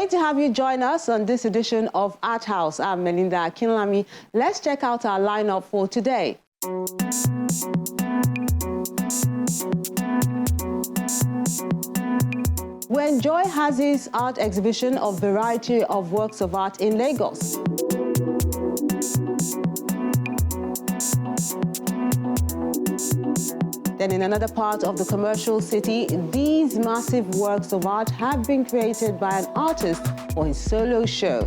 great to have you join us on this edition of Art House. I'm Melinda Akinlami. Let's check out our lineup for today. We enjoy Hazi's art exhibition of variety of works of art in Lagos. Then in another part of the commercial city, these massive works of art have been created by an artist for his solo show.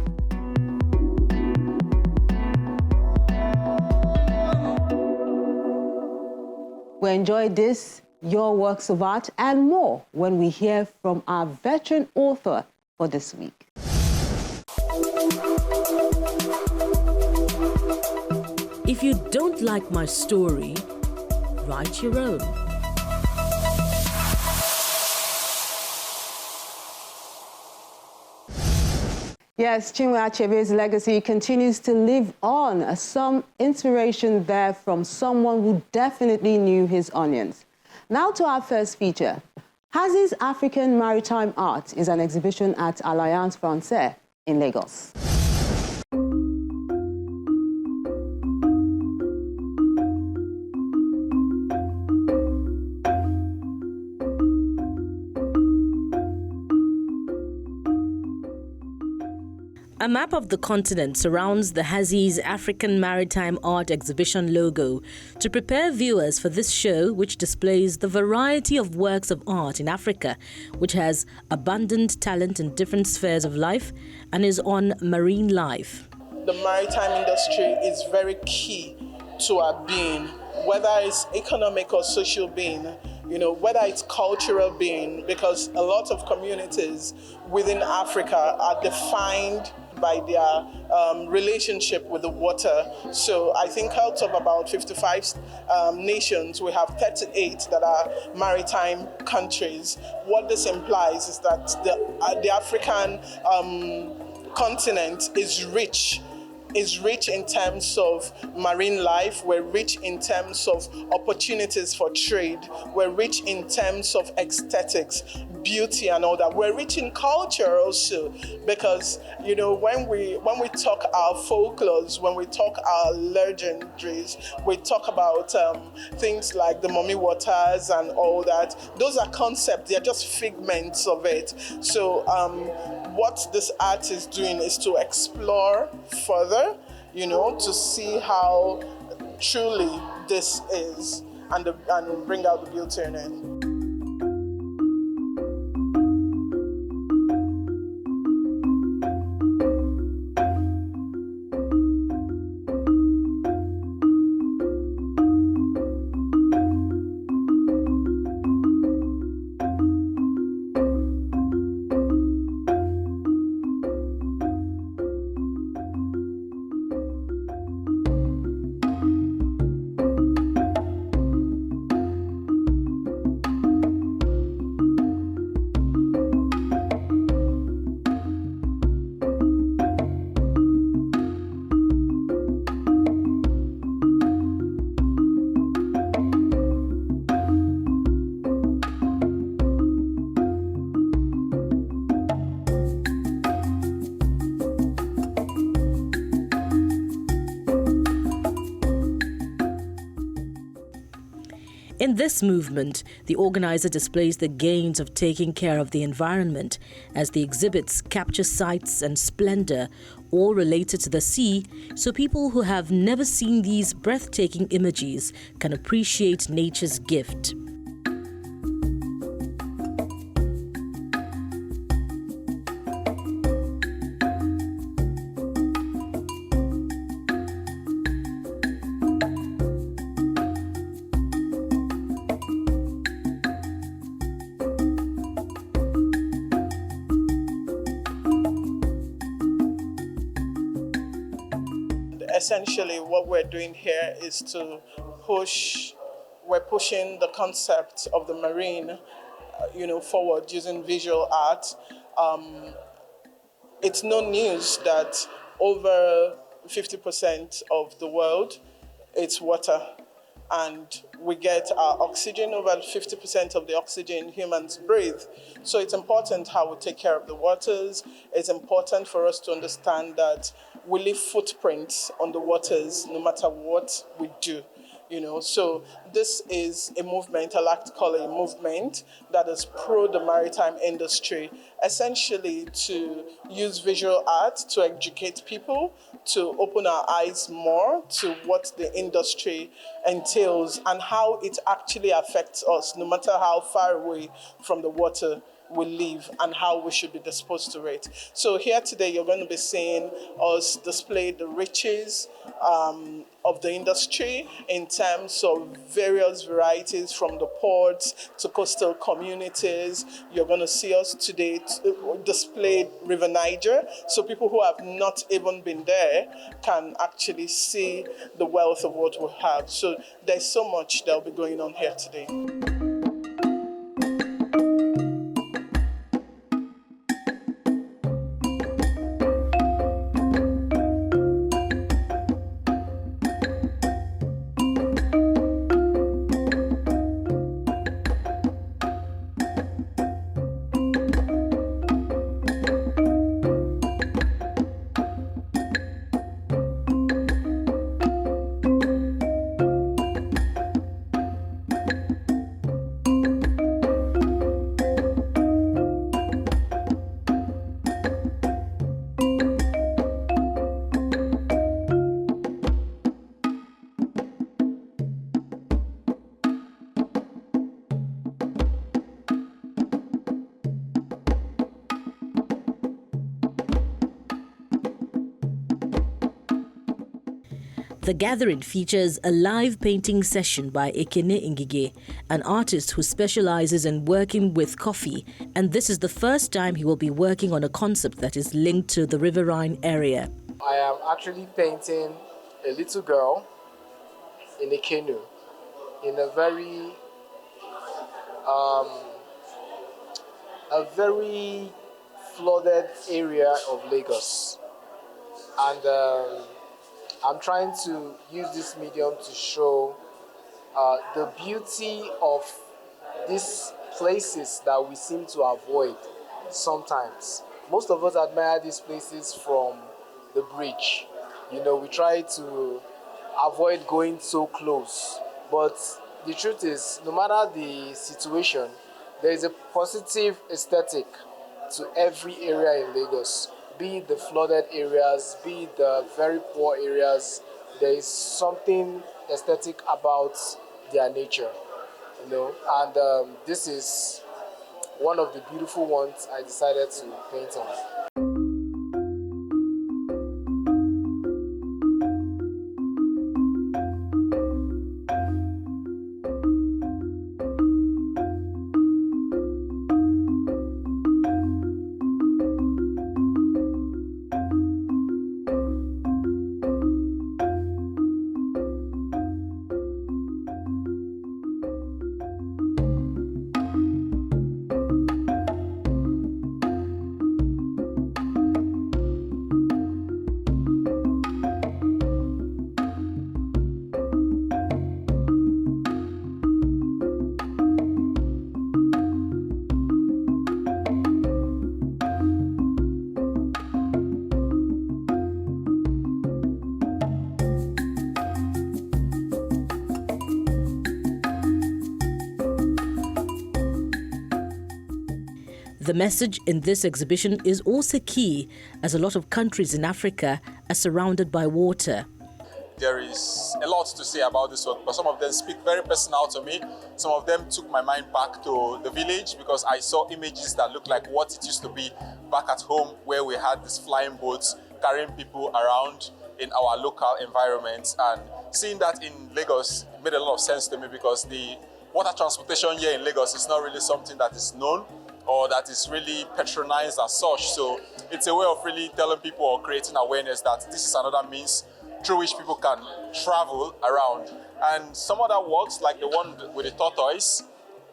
We enjoy this, your works of art, and more when we hear from our veteran author for this week. If you don't like my story, write your own. Yes, Chinwe Achebe's legacy continues to live on. Some inspiration there from someone who definitely knew his onions. Now to our first feature. Hazi's African Maritime Art is an exhibition at Alliance Francaise in Lagos. A map of the continent surrounds the Hazi's African Maritime Art Exhibition logo to prepare viewers for this show, which displays the variety of works of art in Africa, which has abundant talent in different spheres of life and is on marine life. The maritime industry is very key to our being, whether it's economic or social being, whether it's cultural being, because a lot of communities within Africa are defined by their relationship with the water. So I think out of about 55 nations, we have 38 that are maritime countries. What this implies is that the African continent is rich in terms of marine life. We're rich in terms of opportunities for trade. We're rich in terms of aesthetics, beauty and all that. We're rich in culture also, because when we talk our folklores, when we talk our legendaries, we talk about things like the mummy waters and all that. Those are concepts, they're just figments of it. So what this art is doing is to explore further, to see how truly this is and bring out the beauty in it. In this movement, the organizer displays the gains of taking care of the environment as the exhibits capture sights and splendor, all related to the sea, so people who have never seen these breathtaking images can appreciate nature's gift. Essentially, what we're doing here is we're pushing the concept of the marine, forward using visual art. It's no news that over 50% of the world, it's water. and we get our oxygen, over 50% of the oxygen humans breathe. So it's important how we take care of the waters. It's important for us to understand that we leave footprints on the waters no matter what we do. So this is a movement, I like to call it a movement, that is pro the maritime industry, essentially to use visual art to educate people, to open our eyes more to what the industry entails and how it actually affects us, no matter how far away from the water we live, and how we should be disposed to it. So here today, you're going to be seeing us display the riches of the industry in terms of various varieties, from the ports to coastal communities. You're going to see us today display River Niger, so people who have not even been there can actually see the wealth of what we have. So there's so much that will be going on here today. The gathering features a live painting session by Ekene Ngige, an artist who specializes in working with coffee, and this is the first time he will be working on a concept that is linked to the riverine area. I am actually painting a little girl in a canoe in a very flooded area of Lagos, and I'm trying to use this medium to show the beauty of these places that we seem to avoid sometimes. Most of us admire these places from the bridge. We try to avoid going so close. But the truth is, no matter the situation, there is a positive aesthetic to every area in Lagos. Be it the flooded areas, be it the very poor areas, there is something aesthetic about their nature, and this is one of the beautiful ones I decided to paint on. The message in this exhibition is also key, as a lot of countries in Africa are surrounded by water. There is a lot to say about this work, but some of them speak very personal to me. Some of them took my mind back to the village, because I saw images that look like what it used to be back at home, where we had these flying boats carrying people around in our local environments. And seeing that in Lagos made a lot of sense to me, because the water transportation here in Lagos is not really something that is known or that is really patronized as such. So it's a way of really telling people or creating awareness that this is another means through which people can travel around. And some other works, like the one with the tortoise,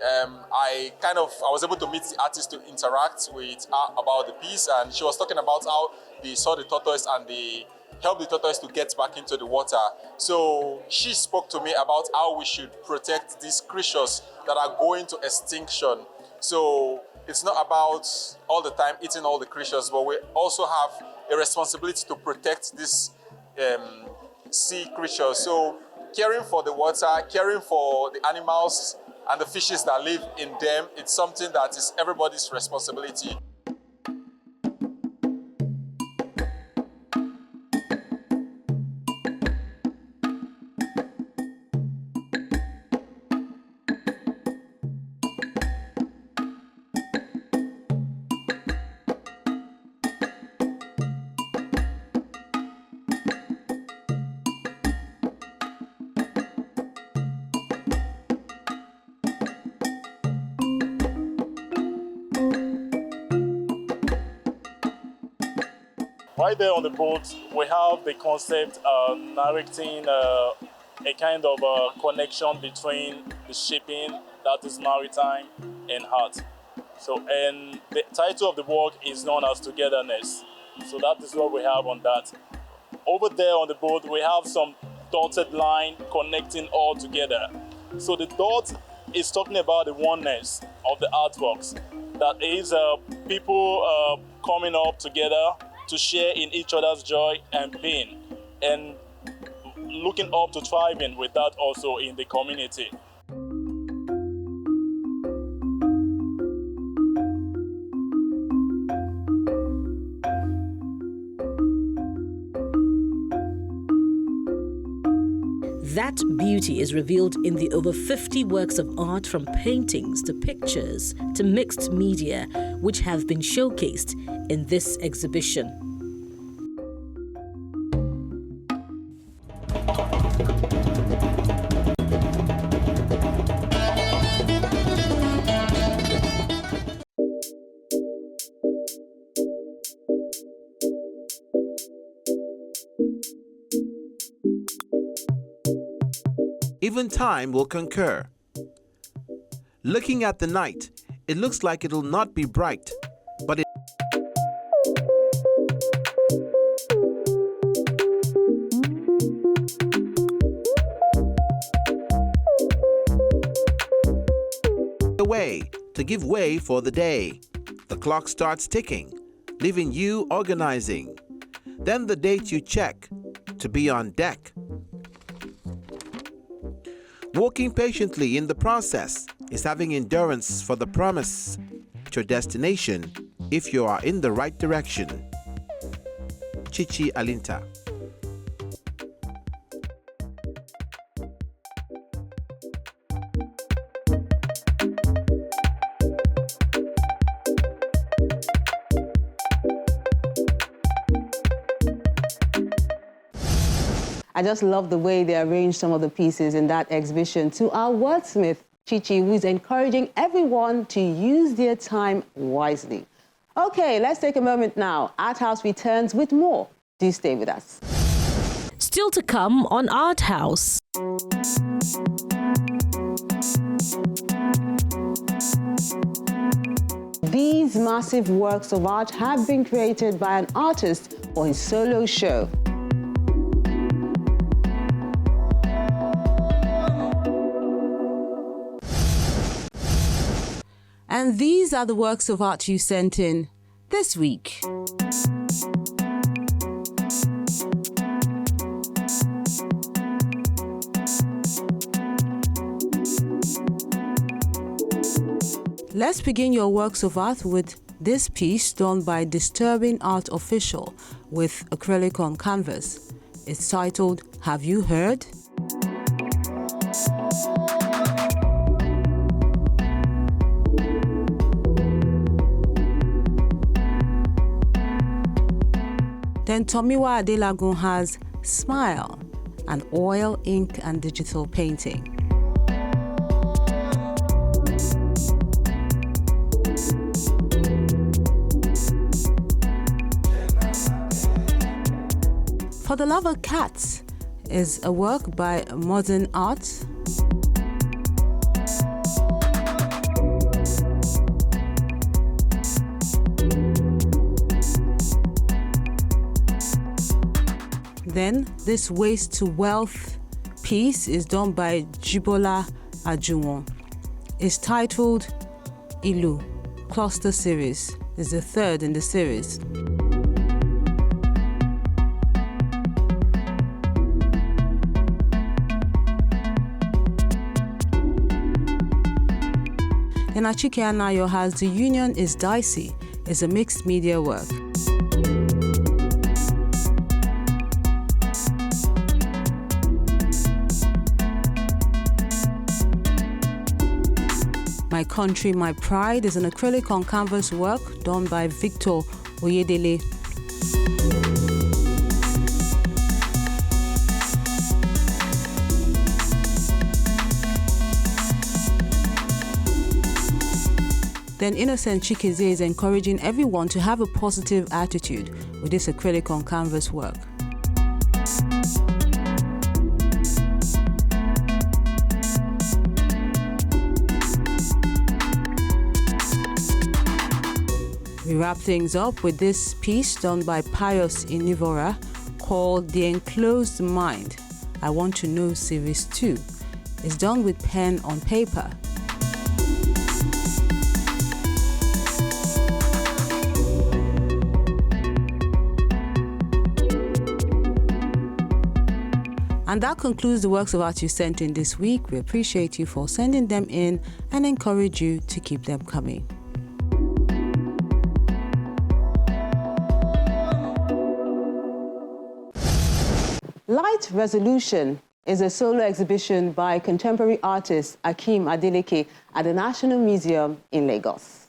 I was able to meet the artist to interact with her about the piece, and she was talking about how they saw the tortoise and the help the tortoise to get back into the water. So she spoke to me about how we should protect these creatures that are going to extinction. So it's not about all the time eating all the creatures, but we also have a responsibility to protect these sea creatures. So caring for the water, caring for the animals and the fishes that live in them, it's something that is everybody's responsibility. Right there on the boat, we have the concept narrating a kind of connection between the shipping, that is maritime, and art. So, and the title of the work is known as Togetherness. So that is what we have on that. Over there on the boat, we have some dotted line connecting all together. So the dot is talking about the oneness of the artworks. That is people coming up together to share in each other's joy and pain, and looking up to thriving with that also in the community. That beauty is revealed in the over 50 works of art, from paintings to pictures to mixed media, which have been showcased in this exhibition. Even time will concur. Looking at the night, it looks like it'll not be bright, but it away to give way for the day. The clock starts ticking, leaving you organizing. Then the date you check to be on deck. Walking patiently in the process is having endurance for the promise at your destination if you are in the right direction. Chichi Alinta. I just love the way they arranged some of the pieces in that exhibition. To our wordsmith, Chichi, who is encouraging everyone to use their time wisely. Okay, let's take a moment now. Art House returns with more. Do stay with us. Still to come on Art House. These massive works of art have been created by an artist for his solo show. And these are the works of art you sent in this week. Let's begin your works of art with this piece done by Disturbing Art Official with acrylic on canvas. It's titled, Have You Heard? Then Tomiwa Adelagun has Smile, an oil, ink, and digital painting. For the Love of Cats is a work by Modern Art. Then this Waste to Wealth piece is done by Jibola Ajuwon. It's titled Ilu Cluster Series. It's the third in the series. And Achike Anayo has The Union is Dicey. It's a mixed media work. My Country, My Pride is an acrylic on canvas work done by Victor Oyedele. Then Innocent Chikeze is encouraging everyone to have a positive attitude with this acrylic on canvas work. We wrap things up with this piece done by Pius Inivora called The Enclosed Mind. I Want to Know Series 2. It's done with pen on paper. And that concludes the works of art you sent in this week. We appreciate you for sending them in and encourage you to keep them coming. Light Resolution is a solo exhibition by contemporary artist Akeem Adeleke at the National Museum in Lagos.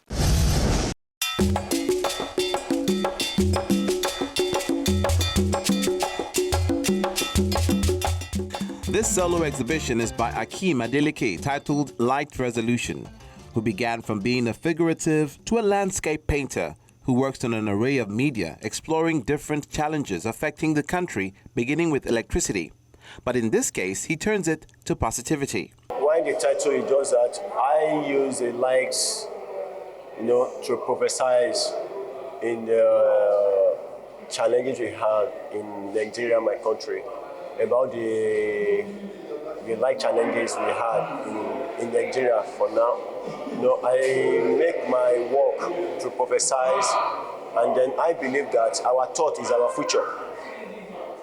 This solo exhibition is by Akeem Adeleke, titled Light Resolution, who began from being a figurative to a landscape painter who works on an array of media, exploring different challenges affecting the country, beginning with electricity. But in this case, he turns it to positivity. Why the title is just that I use the lights, to prophesize in the challenges we have in Nigeria, my country, about the light challenges we have in Nigeria for now. I make my work to prophesize, and then I believe that our thought is our future.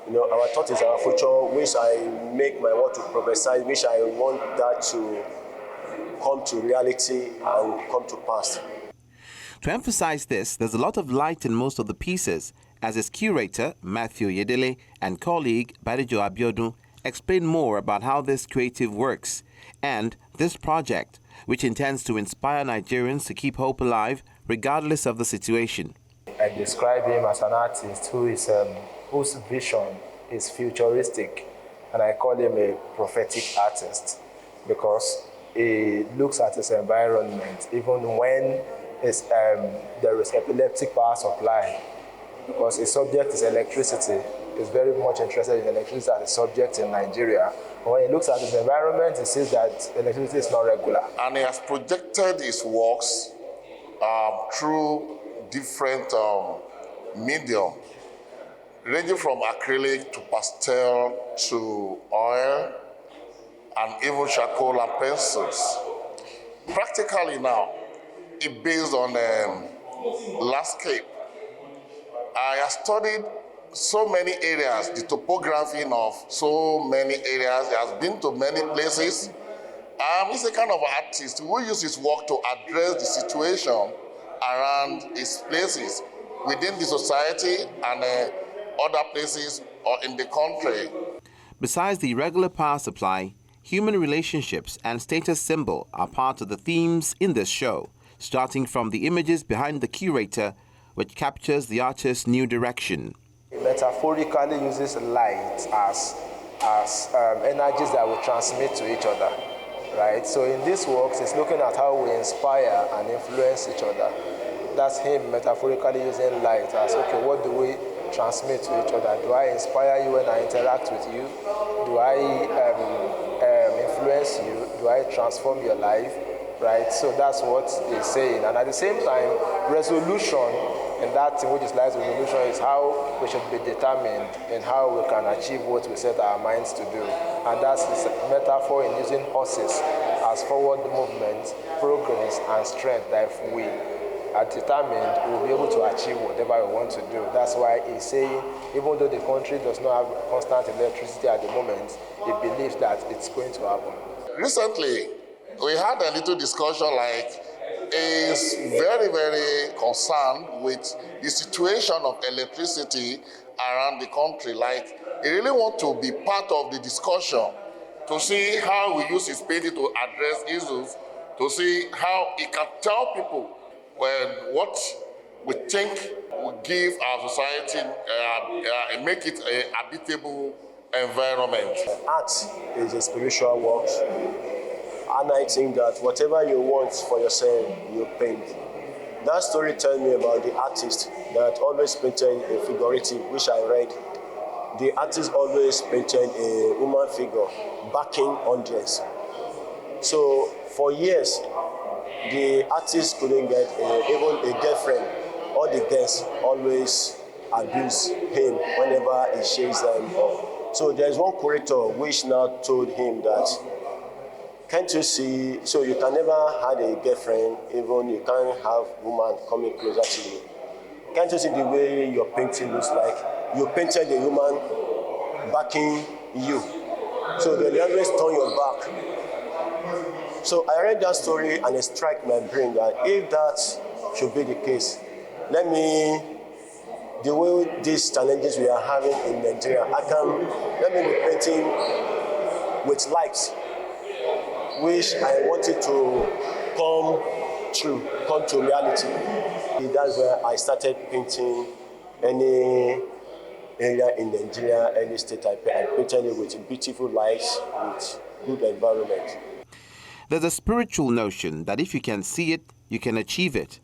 Our thought is our future, which I make my work to prophesy, which I want that to come to reality and come to pass. To emphasize this, there's a lot of light in most of the pieces, as his curator, Matthew Yedele, and colleague, Badijo Abiodun, explain more about how this creative works and this project, which intends to inspire Nigerians to keep hope alive regardless of the situation. I describe him as an artist whose vision is futuristic, and I call him a prophetic artist because he looks at his environment even when there is epileptic power supply, because his subject is electricity. He's very much interested in electricity as a subject in Nigeria. But when he looks at his environment, he sees that electricity is not regular. And he has projected his works through different medium, ranging from acrylic to pastel to oil and even charcoal and pencils. Practically now, it's based on landscape. I have studied so many areas, the topography of so many areas. He has been to many places. He's a kind of artist who uses his work to address the situation around his places within the society and other places or in the country. Besides the regular power supply, human relationships and status symbol are part of the themes in this show, starting from the images behind the curator, which captures the artist's new direction. It metaphorically uses light as energies that we transmit to each other, right? So in these works, it's looking at how we inspire and influence each other. That's him metaphorically using light as, okay, what do we transmit to each other? Do I inspire you when I interact with you? Do I influence you? Do I transform your life? Right? So that's what he's saying. And at the same time, resolution And that thing which is light revolution is how we should be determined in how we can achieve what we set our minds to do. And that's this metaphor in using horses as forward movement, progress, and strength, that if we are determined, we'll be able to achieve whatever we want to do. That's why he's saying, even though the country does not have constant electricity at the moment, he believes that it's going to happen. Recently, we had a little discussion like, is very, very concerned with the situation of electricity around the country. Like, he really want to be part of the discussion to see how we use his painting to address issues, to see how he can tell people what we think will give our society, make it a habitable environment. Art is a spiritual work. And I think that whatever you want for yourself, you paint. That story tells me about the artist that always painted a figurative, which I read. The artist always painted a woman figure backing audience. So for years, the artist couldn't get even a girlfriend. All the guests always abuse him whenever he shakes them off. So there's one curator which now told him that, can't you see, so you can never have a girlfriend, even you can't have woman coming closer to you. Can't you see the way your painting looks like? You painted a woman backing you. So they always turn your back. So I read that story and it struck my brain that if that should be the case, the way these challenges we are having in Nigeria, let me be painting with lights, which I wanted to come to reality. That's where I started painting any area in Nigeria, any state I painted it with beautiful lights, with good environment. There's a spiritual notion that if you can see it, you can achieve it.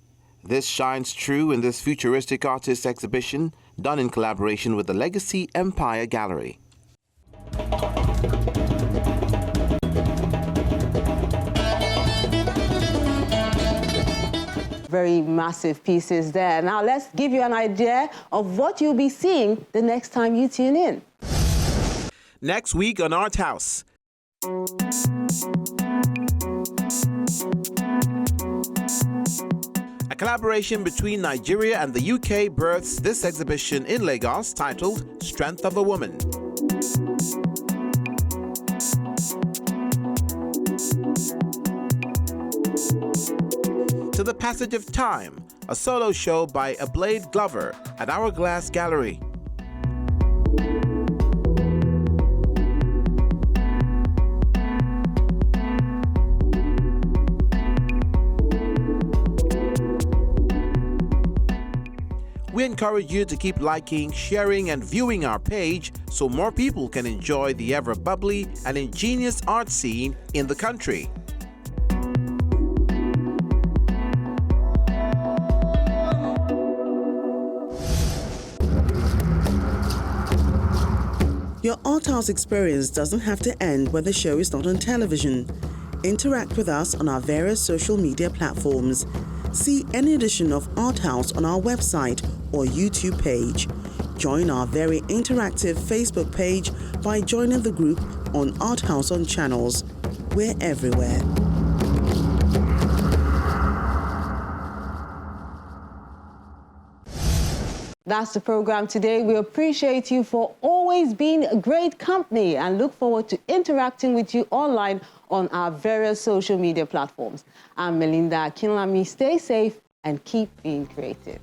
This shines true in this futuristic artist exhibition done in collaboration with the Legacy Empire Gallery. Very massive pieces there. Now let's give you an idea of what you'll be seeing the next time you tune in. Next week on Art House. A collaboration between Nigeria and the UK births this exhibition in Lagos titled Strength of a Woman. To the Passage of Time, a solo show by Ablade Glover at Hourglass Gallery. We encourage you to keep liking, sharing, and viewing our page so more people can enjoy the ever-bubbly and ingenious art scene in the country. Your Art House experience doesn't have to end when the show is not on television. Interact with us on our various social media platforms. See any edition of Art House on our website or YouTube page. Join our very interactive Facebook page by joining the group on Art House on Channels. We're everywhere. That's the program today. We appreciate you for always being a great company and look forward to interacting with you online on our various social media platforms. I'm Melinda Akinlami. Stay safe and keep being creative.